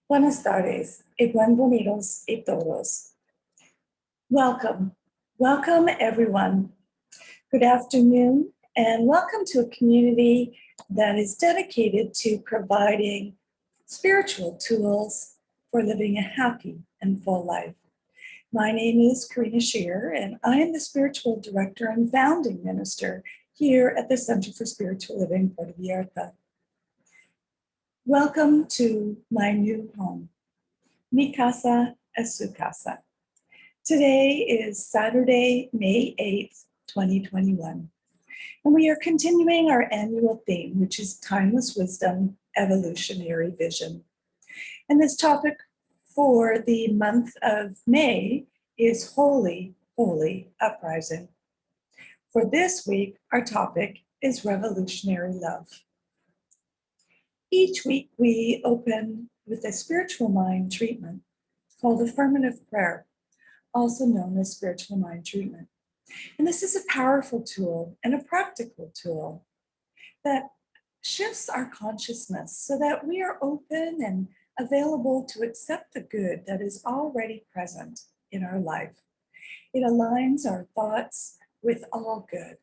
Buenas tardes y bienvenidos a todos. Welcome. Welcome, everyone. Good afternoon, and welcome to a community that is dedicated to providing spiritual tools for living a happy and full life. My name is Karina Shear, and I am the spiritual director and founding minister here at the Center for Spiritual Living Puerto Vallarta. Welcome to my new home. Mi casa es su casa. Today is Saturday, May 8th, 2021, and we are continuing our annual theme, which is Timeless Wisdom, Evolutionary Vision. And this topic for the month of May is Holy, Holy Uprising. For this week, our topic is Revolutionary Love. Each week, we open with a spiritual mind treatment called affirmative prayer, also known as spiritual mind treatment. And this is a powerful tool and a practical tool that shifts our consciousness so that we are open and available to accept the good that is already present in our life. It aligns our thoughts with all good.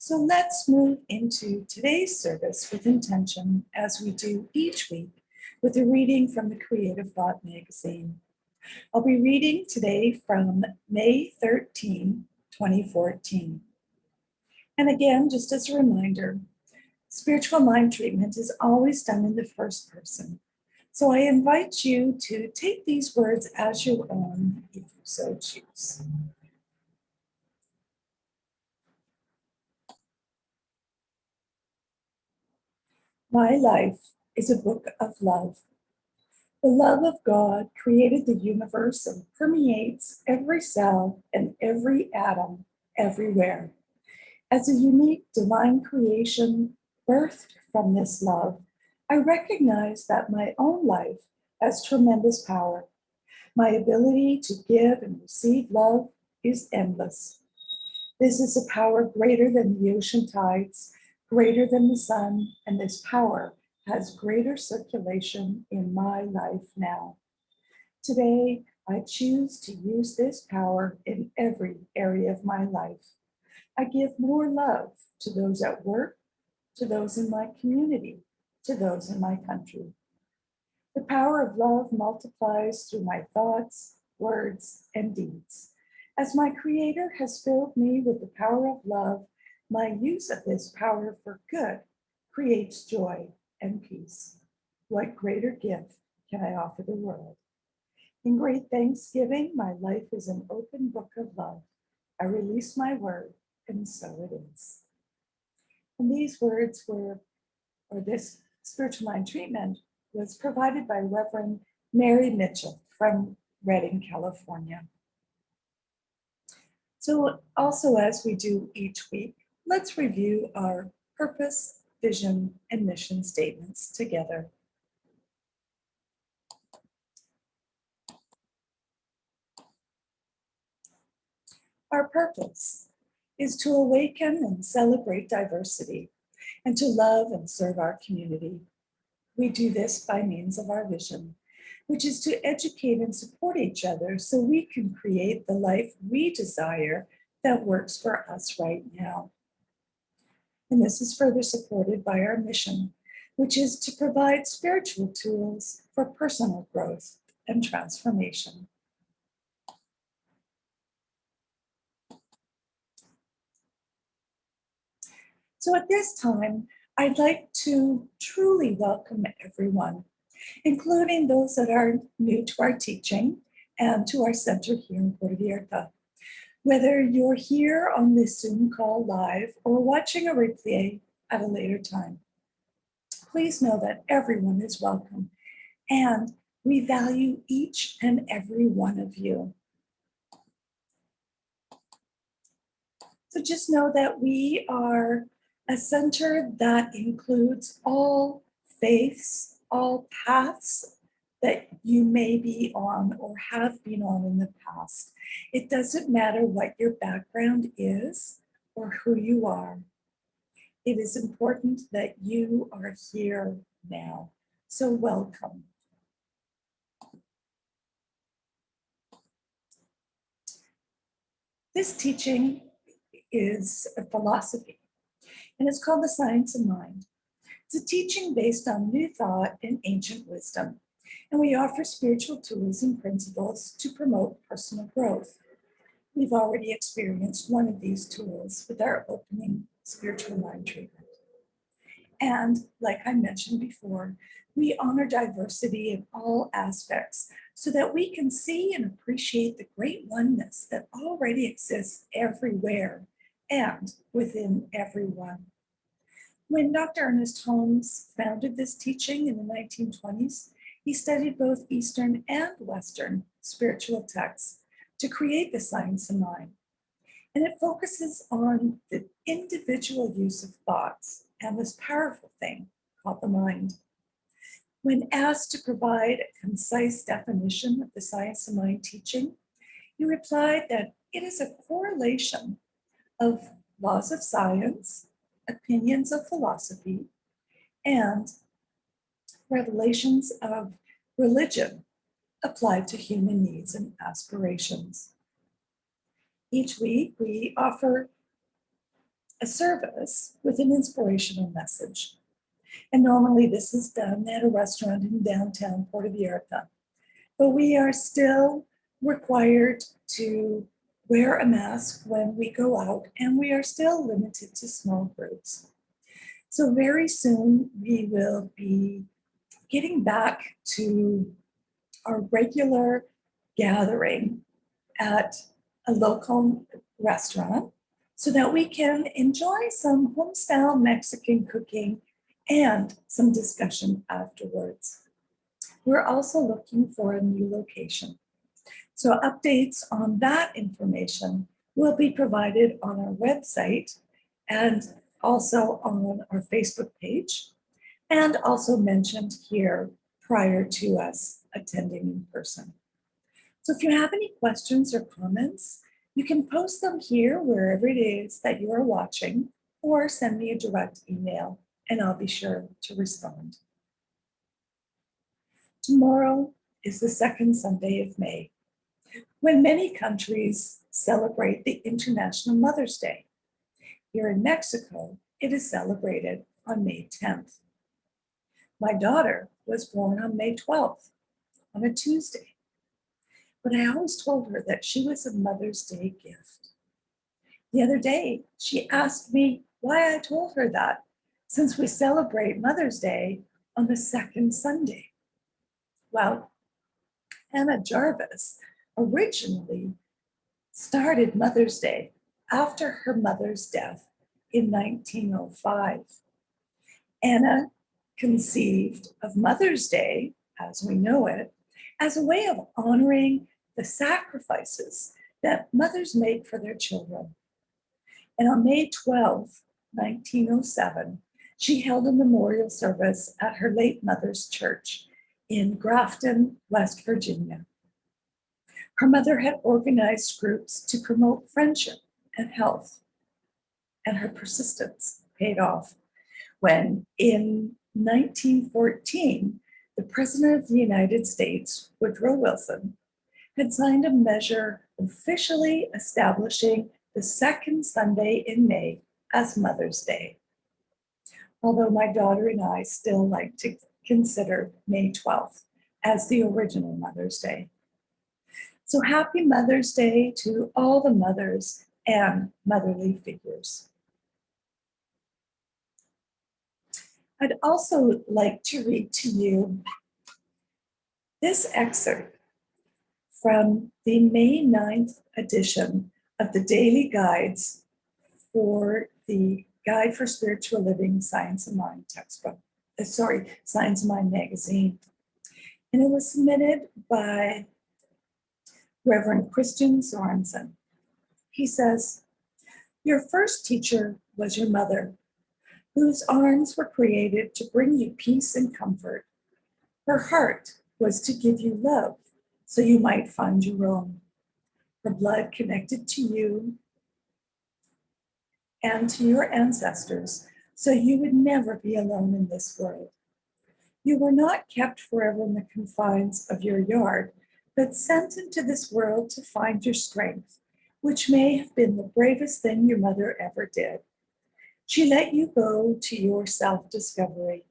So let's move into today's service with intention, as we do each week, with a reading from the Creative Thought magazine. I'll be reading today from May 13, 2014. And again, just as a reminder, spiritual mind treatment is always done in the first person. So I invite you to take these words as your own if you so choose. My life is a book of love. The love of God created the universe and permeates every cell and every atom everywhere. As a unique divine creation birthed from this love, I recognize that my own life has tremendous power. My ability to give and receive love is endless. This is a power greater than the ocean tides, greater than the sun, and this power has greater circulation in my life now. Today, I choose to use this power in every area of my life. I give more love to those at work, to those in my community, to those in my country. The power of love multiplies through my thoughts, words, and deeds. As my Creator has filled me with the power of love, my use of this power for good creates joy and peace. What greater gift can I offer the world? In great thanksgiving, my life is an open book of love. I release my word, and so it is. And these words were, or this spiritual mind treatment was provided by Reverend Mary Mitchell from Redding, California. So also, as we do each week, let's review our purpose, vision, and mission statements together. Our purpose is to awaken and celebrate diversity and to love and serve our community. We do this by means of our vision, which is to educate and support each other so we can create the life we desire that works for us right now. And this is further supported by our mission, which is to provide spiritual tools for personal growth and transformation. So at this time, I'd like to truly welcome everyone, including those that are new to our teaching and to our center here in Puerto Vallarta. Whether you're here on this Zoom call live or watching a replay at a later time, please know that everyone is welcome and we value each and every one of you. So just know that we are a center that includes all faiths, all paths that you may be on or have been on in the past. It doesn't matter what your background is or who you are. It is important that you are here now. So welcome. This teaching is a philosophy, and it's called The Science of Mind. It's a teaching based on new thought and ancient wisdom, and we offer spiritual tools and principles to promote personal growth. We've already experienced one of these tools with our opening spiritual mind treatment. And like I mentioned before, we honor diversity in all aspects so that we can see and appreciate the great oneness that already exists everywhere and within everyone. When Dr. Ernest Holmes founded this teaching in the 1920s, he studied both Eastern and Western spiritual texts to create the science of mind. And it focuses on the individual use of thoughts and this powerful thing called the mind. When asked to provide a concise definition of the science of mind teaching, he replied that it is a correlation of laws of science, opinions of philosophy, and revelations of religion applied to human needs and aspirations. Each week, we offer a service with an inspirational message. And normally this is done at a restaurant in downtown Puerto Vallarta. But we are still required to wear a mask when we go out, and we are still limited to small groups. So very soon we will be getting back to our regular gathering at a local restaurant so that we can enjoy some home-style Mexican cooking and some discussion afterwards. We're also looking for a new location. So updates on that information will be provided on our website and also on our Facebook page, and also mentioned here prior to us attending in person. So if you have any questions or comments, you can post them here wherever it is that you are watching, or send me a direct email and I'll be sure to respond. Tomorrow is the second Sunday of May, when many countries celebrate the International Mother's Day. Here in Mexico, it is celebrated on May 10th. My daughter was born on May 12th, on a Tuesday, but I always told her that she was a Mother's Day gift. The other day, she asked me why I told her that, since we celebrate Mother's Day on the second Sunday. Well, Hannah Jarvis originally started Mother's Day after her mother's death in 1905. Anna conceived of Mother's Day, as we know it, as a way of honoring the sacrifices that mothers make for their children. And on May 12, 1907, she held a memorial service at her late mother's church in Grafton, West Virginia. Her mother had organized groups to promote friendship and health, and her persistence paid off when, in 1914, the President of the United States, Woodrow Wilson, had signed a measure officially establishing the second Sunday in May as Mother's Day. Although my daughter and I still like to consider May 12th as the original Mother's Day. So happy Mother's Day to all the mothers and motherly figures. I'd also like to read to you this excerpt from the May 9th edition of the Daily Guides for the Guide for Spiritual Living Science of Mind textbook. Science of Mind magazine. And it was submitted by Reverend Christian Sorensen. He says, "Your first teacher was your mother, whose arms were created to bring you peace and comfort. Her heart was to give you love so you might find your own. Her blood connected to you and to your ancestors so you would never be alone in this world. You were not kept forever in the confines of your yard, but sent into this world to find your strength which may have been the bravest thing your mother ever did. She let you go to your self-discovery.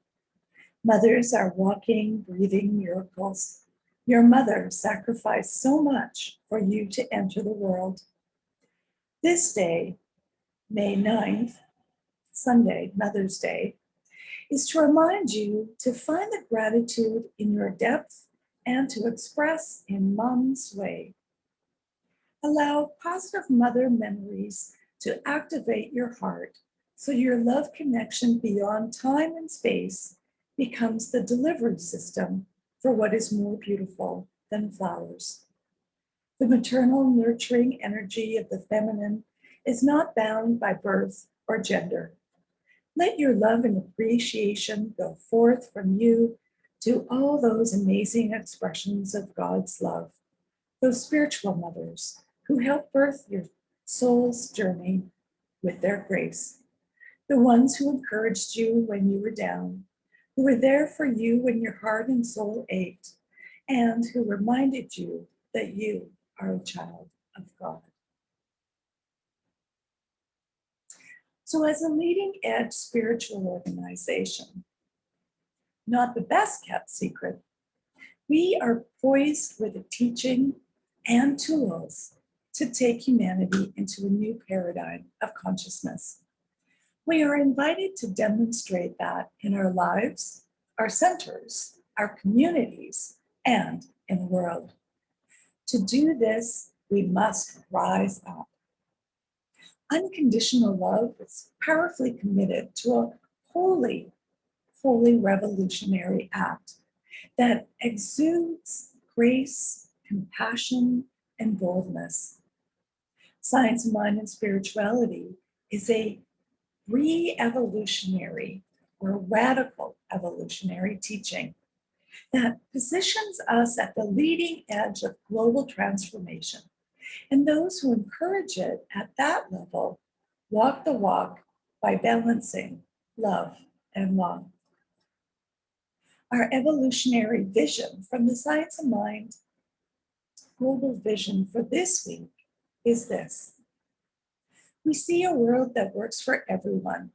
Mothers are walking, breathing miracles. Your mother sacrificed so much for you to enter the world. This day, May 9th, Sunday, Mother's Day, is to remind you to find the gratitude in your depth and to express in Mom's way. Allow positive mother memories to activate your heart so your love connection beyond time and space becomes the delivery system for what is more beautiful than flowers. The maternal nurturing energy of the feminine is not bound by birth or gender. Let your love and appreciation go forth from you to all those amazing expressions of God's love, those spiritual mothers who help birth your soul's journey with their grace, the ones who encouraged you when you were down, who were there for you when your heart and soul ached, and who reminded you that you are a child of God. So, as a leading edge spiritual organization, not the best kept secret, we are poised with the teaching and tools to take humanity into a new paradigm of consciousness. We are invited to demonstrate that in our lives, our centers, our communities, and in the world. To do this, we must rise up. Unconditional love is powerfully committed to a holy, holy revolutionary act that exudes grace, compassion, and boldness. Science of Mind and Spirituality is a re-evolutionary or radical evolutionary teaching that positions us at the leading edge of global transformation. And those who encourage it at that level walk the walk by balancing love and law. Our evolutionary vision from the Science of Mind global vision for this week is this. We see a world that works for everyone,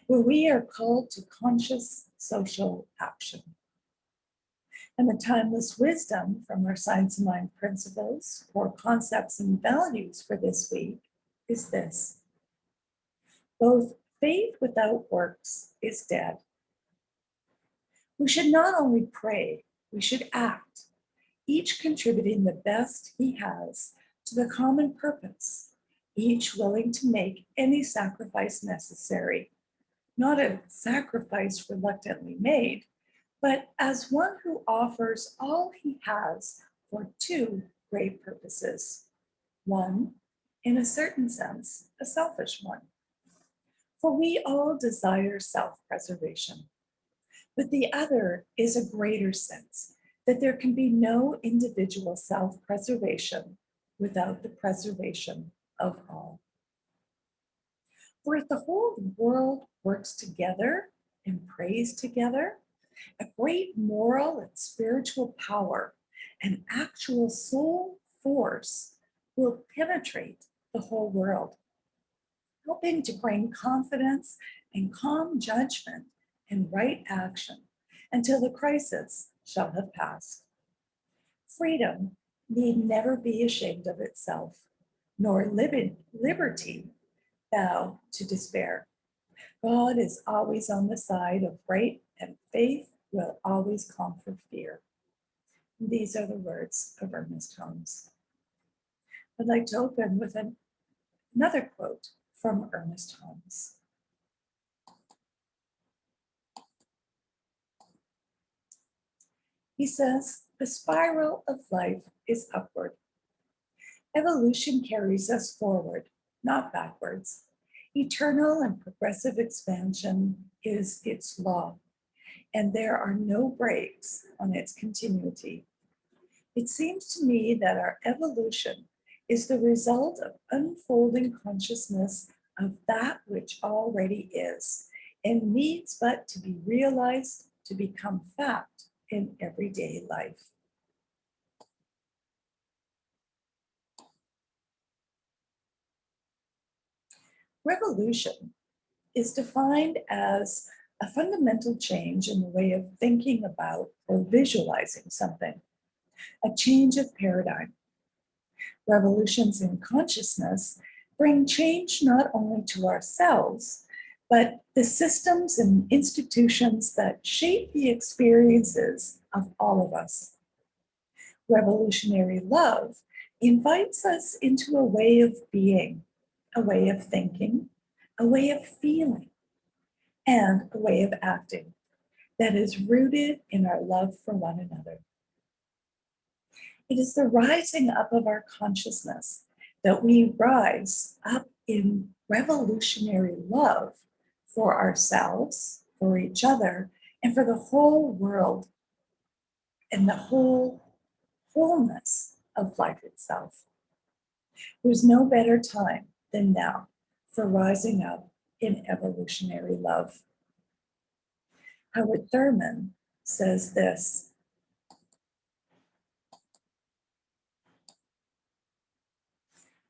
where we are called to conscious social action. And the timeless wisdom from our Science of Mind principles, core concepts, and values for this week is this. Both faith without works is dead. We should not only pray, we should act, each contributing the best he has to the common purpose, each willing to make any sacrifice necessary, not a sacrifice reluctantly made, but as one who offers all he has for two great purposes. One, in a certain sense, a selfish one. For we all desire self-preservation, but the other is a greater sense that there can be no individual self-preservation without the preservation of all. For if the whole world works together and prays together, a great moral and spiritual power and actual soul force will penetrate the whole world, helping to bring confidence and calm judgment and right action until the crisis shall have passed. Freedom need never be ashamed of itself, nor liberty bow to despair. God is always on the side of right, and faith will always conquer fear. These are the words of Ernest Holmes. I'd like to open with another quote from Ernest Holmes. He says, "The spiral of life is upward. Evolution carries us forward, not backwards. Eternal and progressive expansion is its law, and there are no brakes on its continuity. It seems to me that our evolution is the result of unfolding consciousness of that which already is, and needs but to be realized to become fact in everyday life." Revolution is defined as a fundamental change in the way of thinking about or visualizing something, a change of paradigm. Revolutions in consciousness bring change not only to ourselves, but the systems and institutions that shape the experiences of all of us. Revolutionary love invites us into a way of being, a way of thinking, a way of feeling, and a way of acting that is rooted in our love for one another. It is the rising up of our consciousness that we rise up in revolutionary love for ourselves, for each other, and for the whole world and the wholeness of life itself. There's no better time than now for rising up in evolutionary love. Howard Thurman says this: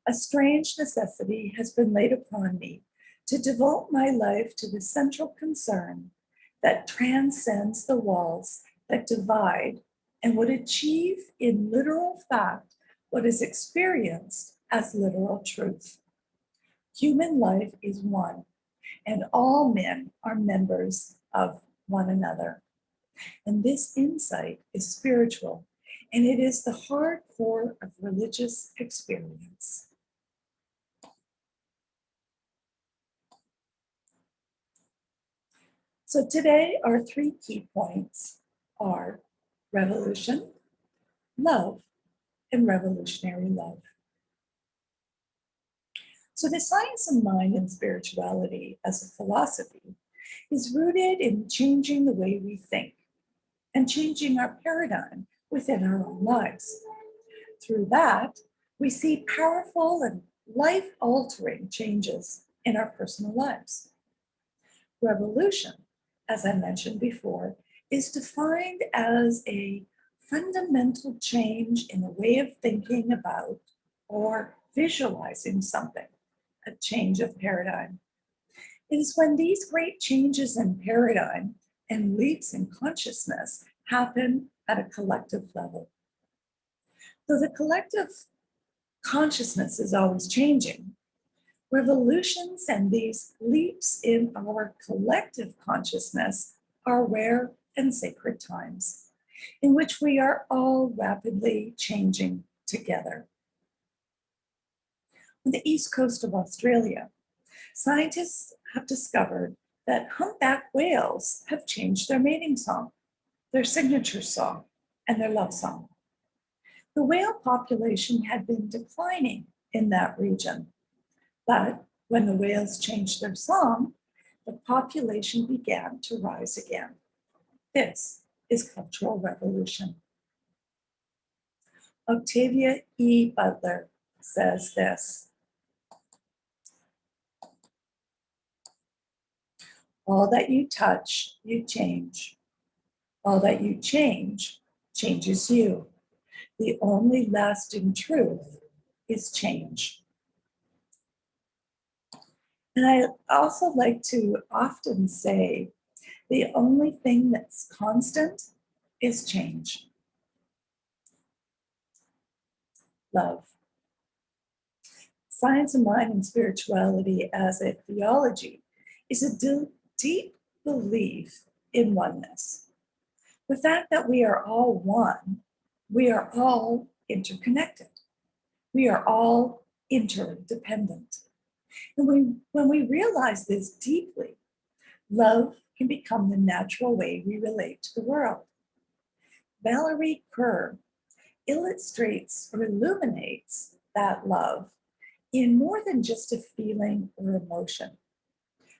"A strange necessity has been laid upon me to devote my life to the central concern that transcends the walls that divide and would achieve in literal fact what is experienced as literal truth. Human life is one, and all men are members of one another. And this insight is spiritual, and it is the hard core of religious experience." So today, our three key points are revolution, love, and revolutionary love. So the science of mind and spirituality as a philosophy is rooted in changing the way we think and changing our paradigm within our own lives. Through that, we see powerful and life-altering changes in our personal lives. Revolution, as I mentioned before, is defined as a fundamental change in the way of thinking about or visualizing something, a change of paradigm. It is when these great changes in paradigm and leaps in consciousness happen at a collective level. So the collective consciousness is always changing. Revolutions and these leaps in our collective consciousness are rare and sacred times in which we are all rapidly changing together. On the east coast of Australia, scientists have discovered that humpback whales have changed their mating song, their signature song, and their love song. The whale population had been declining in that region, but when the whales changed their song, the population began to rise again. This is cultural revolution. Octavia E. Butler says this: "All that you touch, you change. All that you change, changes you. The only lasting truth is change." And I also like to often say, the only thing that's constant is change. Love. Science of mind and spirituality as a theology is a deep belief in oneness. The fact that we are all one, we are all interconnected. We are all interdependent. And when we realize this deeply, love can become the natural way we relate to the world. Valerie Kerr illustrates or illuminates that love in more than just a feeling or emotion.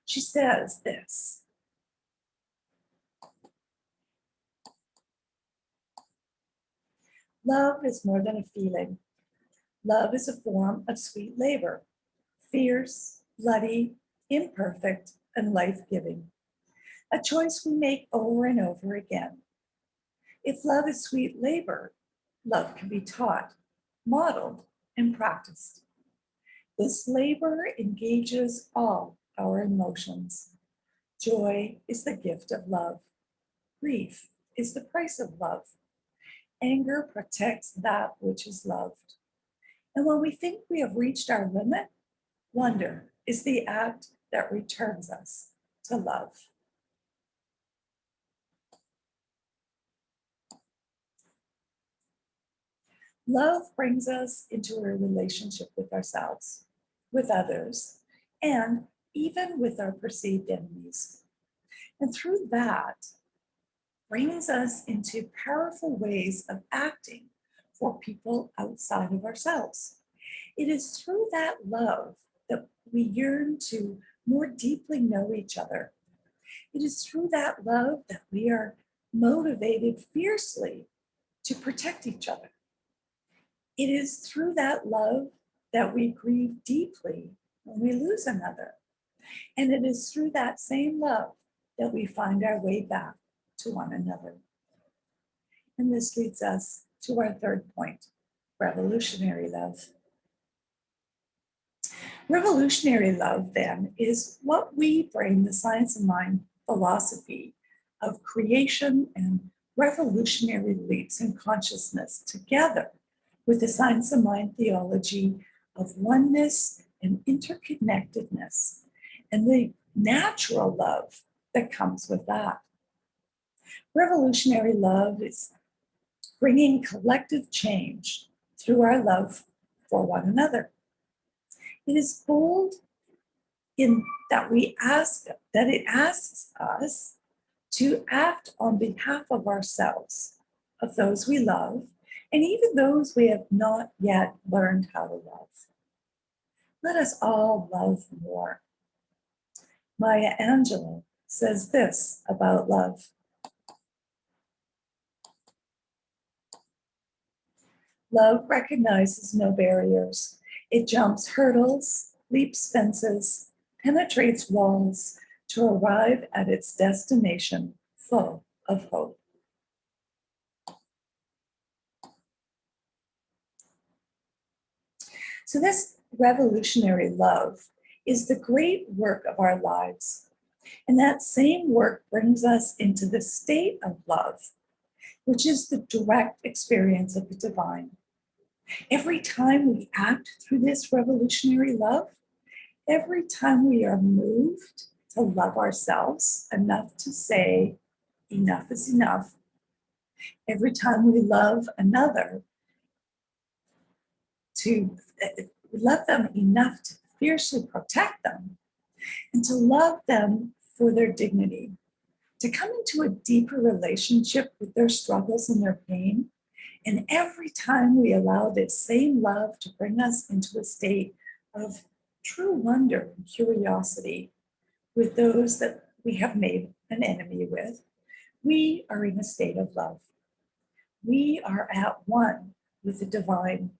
She says this: "Love is more than a feeling. Love is a form of sweet labor, fierce, bloody, imperfect, and life-giving. A choice we make over and over again. If love is sweet labor, love can be taught, modeled, and practiced. This labor engages all our emotions. Joy is the gift of love. Grief is the price of love. Anger protects that which is loved. And when we think we have reached our limit, wonder is the act that returns us to love. Love brings us into a relationship with ourselves, with others, and even with our perceived enemies. And through that, brings us into powerful ways of acting for people outside of ourselves. It is through that love that we yearn to more deeply know each other. It is through that love that we are motivated fiercely to protect each other. It is through that love that we grieve deeply when we lose another. And it is through that same love that we find our way back to one another. And this leads us to our third point, revolutionary love. Revolutionary love, then, is what we bring the science of mind philosophy of creation and revolutionary leaps in consciousness together with the science of mind theology of oneness and interconnectedness and the natural love that comes with that. Revolutionary love is bringing collective change through our love for one another. It is bold in that it asks us to act on behalf of ourselves, of those we love, and even those we have not yet learned how to love. Let us all love more. Maya Angelou says this about love. Love recognizes no barriers. It jumps hurdles, leaps fences, penetrates walls to arrive at its destination full of hope. So, this revolutionary love is the great work of our lives. And that same work brings us into the state of love, which is the direct experience of the divine. Every time we act through this revolutionary love, every time we are moved to love ourselves enough to say, enough is enough, every time we love another, to love them enough to fiercely protect them, and to love them for their dignity, to come into a deeper relationship with their struggles and their pain. And every time we allow this same love to bring us into a state of true wonder and curiosity with those that we have made an enemy with, we are in a state of love. We are at one with the divine.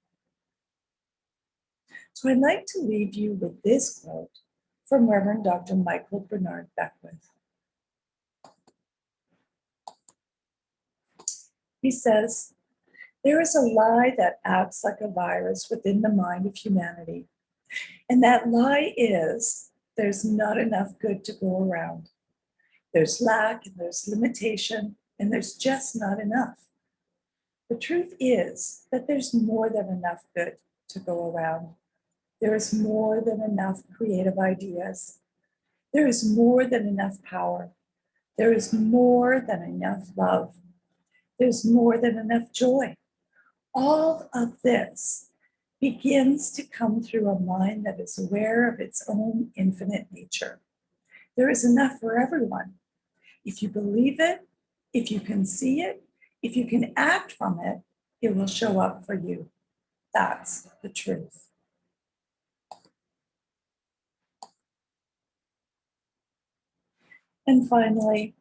So I'd like to leave you with this quote from Reverend Dr. Michael Bernard Beckwith. He says, "There is a lie that acts like a virus within the mind of humanity. And that lie is there's not enough good to go around. There's lack and there's limitation and there's just not enough. The truth is that there's more than enough good to go around. There is more than enough creative ideas. There is more than enough power. There is more than enough love. There's more than enough joy. All of this begins to come through a mind that is aware of its own infinite nature. There is enough for everyone. If you believe it, if you can see it, if you can act from it, it will show up for you. That's the truth." And finally,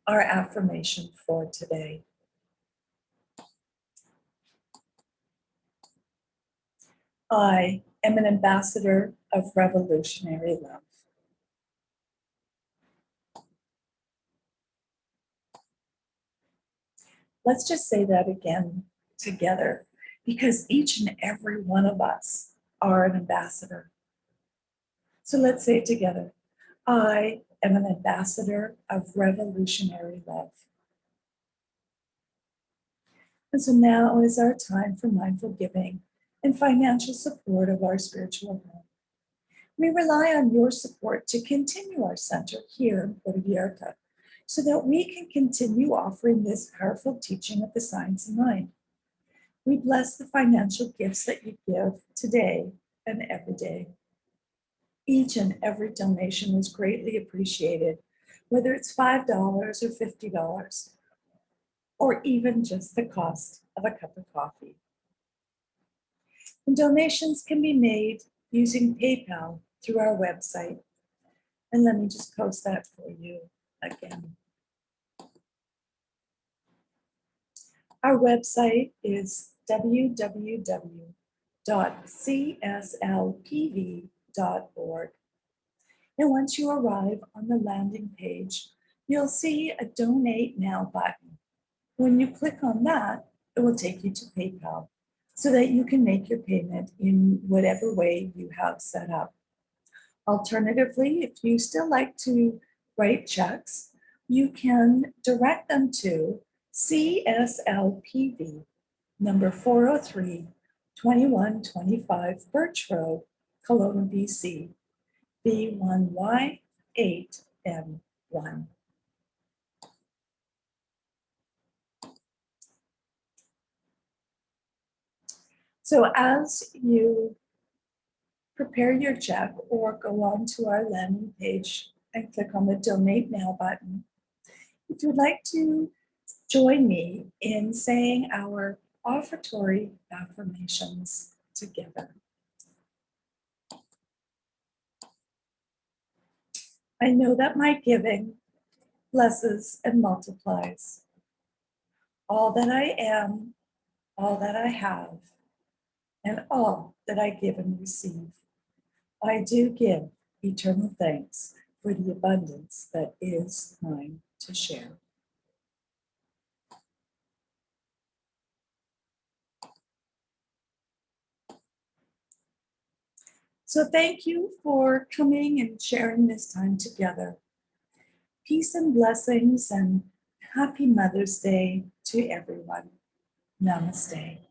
our affirmation for today. I am an ambassador of revolutionary love. Let's just say that again together, because each and every one of us are an ambassador. So let's say it together. I am an ambassador of revolutionary love. And so now is our time for mindful giving and financial support of our spiritual home. We rely on your support to continue our center here in Puerto Vallarta so that we can continue offering this powerful teaching of the science of mind. We bless the financial gifts that you give today and every day. Each and every donation is greatly appreciated, whether it's $5 or $50, or even just the cost of a cup of coffee. And donations can be made using PayPal through our website. And let me just post that for you again. Our website is www.cslpv.org. And once you arrive on the landing page, you'll see a Donate Now button. When you click on that, it will take you to PayPal so that you can make your payment in whatever way you have set up. Alternatively, if you still like to write checks, you can direct them to CSLPV, number 403, 2125 Birch Road, Kelowna, BC, B1Y8M1. So as you prepare your check or go on to our landing page and click on the Donate Now button, if you'd like to join me in saying our offertory affirmations together. I know that my giving blesses and multiplies all that I am, all that I have, and all that I give and receive. I do give eternal thanks for the abundance that is mine to share. So thank you for coming and sharing this time together. Peace and blessings and happy Mother's Day to everyone. Namaste.